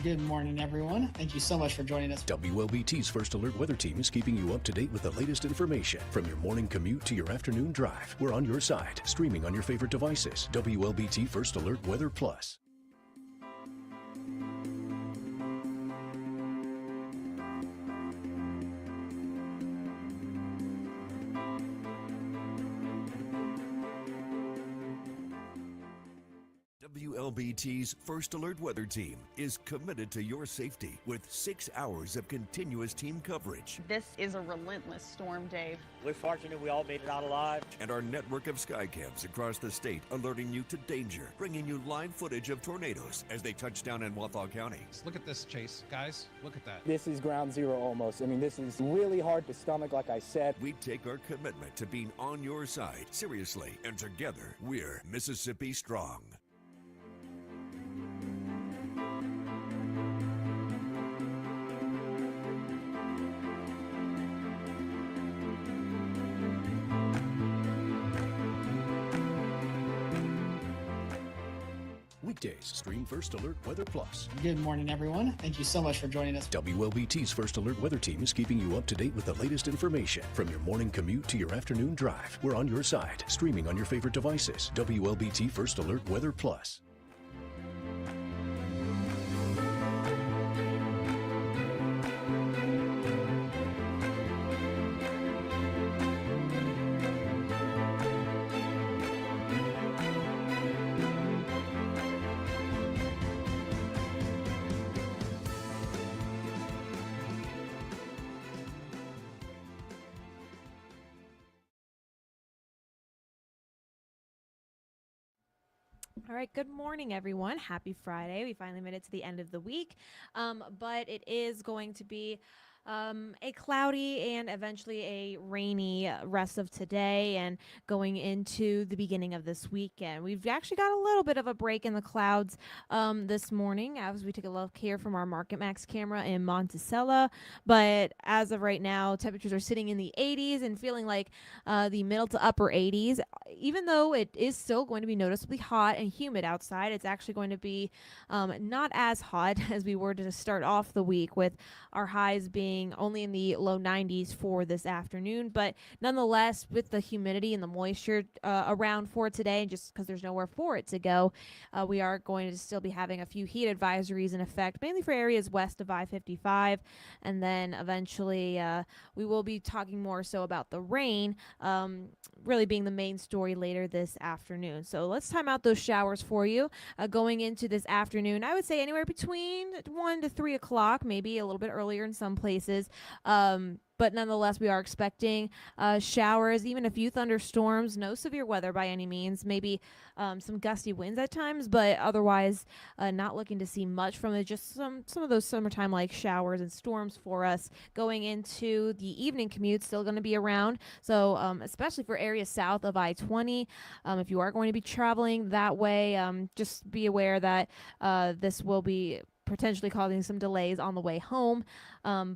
Good morning, everyone. Thank you so much for joining us. WLBT's First Alert Weather Team is keeping you up to date with the latest information. From your morning commute to your afternoon drive, we're on your side, streaming on your favorite devices. WLBT First Alert Weather Plus. WLBT's First Alert Weather Team is committed to your safety with 6 hours of continuous team coverage. This is a relentless storm, Dave. We're fortunate we all made it out alive. And our network of skycams across the state alerting you to danger, bringing you live footage of tornadoes as they touch down in Wathau County. Look at this, Chase. Guys, look at that. This is ground zero almost. I mean, this is really hard to stomach, like I said. We take our commitment to being on your side seriously, and together, we're Mississippi Strong. Weekdays, stream First Alert Weather Plus. Good morning, everyone. Thank you so much for joining us. WLBT's First Alert Weather Team is keeping you up to date with the latest information. From your morning commute to your afternoon drive, we're on your side, streaming on your favorite devices. WLBT First Alert Weather Plus. All right, good morning, everyone. Happy Friday. We finally made it to the end of the week, but it is going to be a cloudy and eventually a rainy rest of today and going into the beginning of this weekend. We've actually got a little bit of a break in the clouds this morning as we take a look here from our Market Max camera in Monticello. But as of right now, temperatures are sitting in the 80s and feeling like the middle to upper 80s. Even though it is still going to be noticeably hot and humid outside, it's actually going to be not as hot as we were to start off the week, with our highs being only in the low 90s for this afternoon. But nonetheless, with the humidity and the moisture around for today, just because there's nowhere for it to go, we are going to still be having a few heat advisories in effect, mainly for areas west of I-55. And then eventually we will be talking more so about the rain really being the main story later this afternoon. So let's time out those showers for you going into this afternoon. I would say anywhere between 1 to 3 o'clock, maybe a little bit earlier in some places. But nonetheless, we are expecting showers, even a few thunderstorms, no severe weather by any means, maybe some gusty winds at times, but otherwise not looking to see much from it, just some of those summertime-like showers and storms for us going into the evening commute, still going to be around. So especially for areas south of I-20, if you are going to be traveling that way, just be aware that this will be potentially causing some delays on the way home,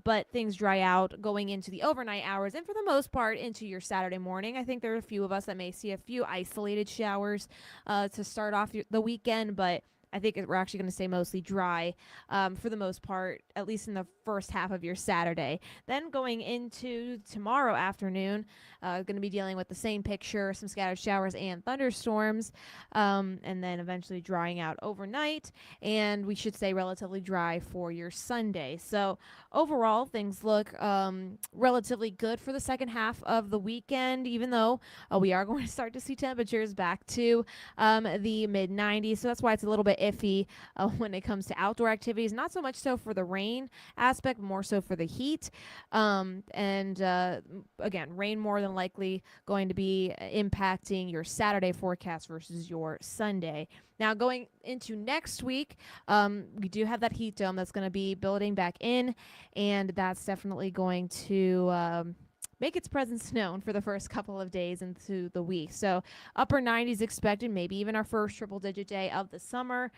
but things dry out going into the overnight hours and for the most part into your Saturday morning. I think there are a few of us that may see a few isolated showers to start off the weekend, but I think we're actually going to stay mostly dry for the most part, at least in the first half of your Saturday. Then going into tomorrow afternoon, going to be dealing with the same picture, some scattered showers and thunderstorms, and then eventually drying out overnight. And we should stay relatively dry for your Sunday. So overall, things look relatively good for the second half of the weekend, even though we are going to start to see temperatures back to the mid-90s. So that's why it's a little bit iffy when it comes to outdoor activities. Not so much so for the rain aspect, more so for the heat. Again, rain more than likely going to be impacting your Saturday forecast versus your Sunday. Now, going into next week, we do have that heat dome that's going to be building back in, and that's definitely going to make its presence known for the first couple of days into the week. So upper 90s expected, maybe even our first triple-digit day of the summer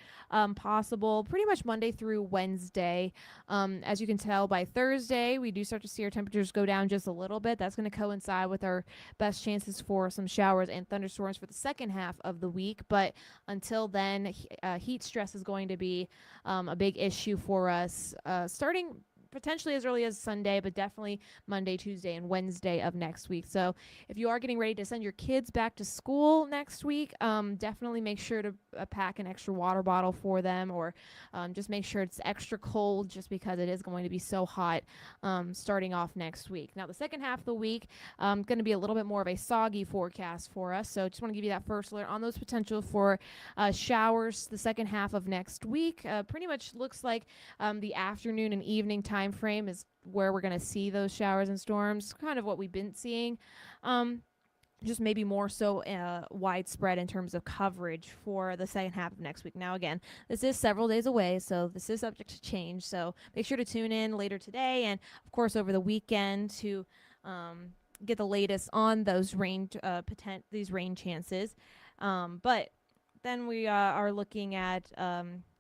possible, pretty much Monday through Wednesday. As you can tell by Thursday, we do start to see our temperatures go down just a little bit. That's going to coincide with our best chances for some showers and thunderstorms for the second half of the week. But until then, heat stress is going to be a big issue for us starting potentially as early as Sunday, but definitely Monday, Tuesday, and Wednesday of next week. So if you are getting ready to send your kids back to school next week, definitely make sure to pack an extra water bottle for them, or just make sure it's extra cold, just because it is going to be so hot starting off next week. Now, the second half of the week going to be a little bit more of a soggy forecast for us. So just want to give you that first alert on those potential for showers the second half of next week. Pretty much looks like the afternoon and evening time frame is where we're going to see those showers and storms, kind of what we've been seeing, just maybe more so widespread in terms of coverage for the second half of next week. Now, again, this is several days away, so this is subject to change, so make sure to tune in later today and of course over the weekend to get the latest on those these rain chances. But then we are looking at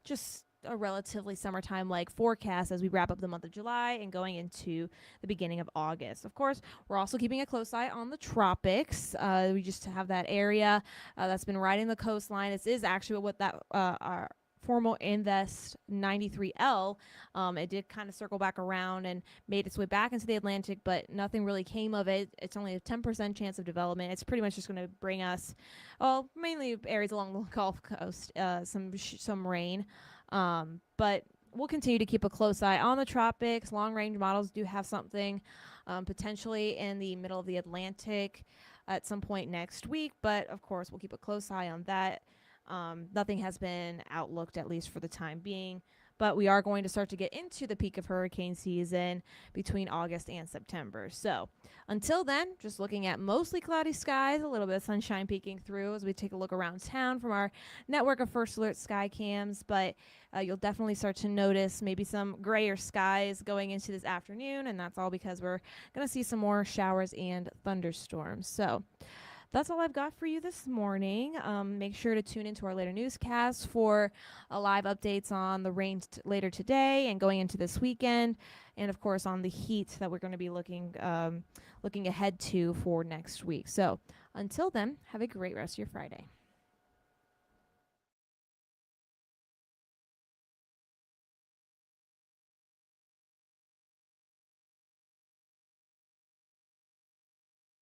just a relatively summertime-like forecast as we wrap up the month of July and going into the beginning of August. Of course, we're also keeping a close eye on the tropics. We just have that area that's been riding the coastline. This is actually what that our formal Invest 93L, it did kind of circle back around and made its way back into the Atlantic, but nothing really came of it. It's only a 10% chance of development. It's pretty much just going to bring us, well, mainly areas along the Gulf Coast, some rain. But we'll continue to keep a close eye on the tropics. Long-range models do have something potentially in the middle of the Atlantic at some point next week, but of course we'll keep a close eye on that. Nothing has been outlooked, at least for the time being, but we are going to start to get into the peak of hurricane season between August and September. So until then, just looking at mostly cloudy skies, a little bit of sunshine peeking through as we take a look around town from our network of First Alert sky cams, but you'll definitely start to notice maybe some grayer skies going into this afternoon, and that's all because we're going to see some more showers and thunderstorms. So that's all I've got for you this morning. Make sure to tune into our later newscasts for live updates on the rain later today and going into this weekend, and of course on the heat that we're going to be looking ahead to for next week. So until then, have a great rest of your Friday.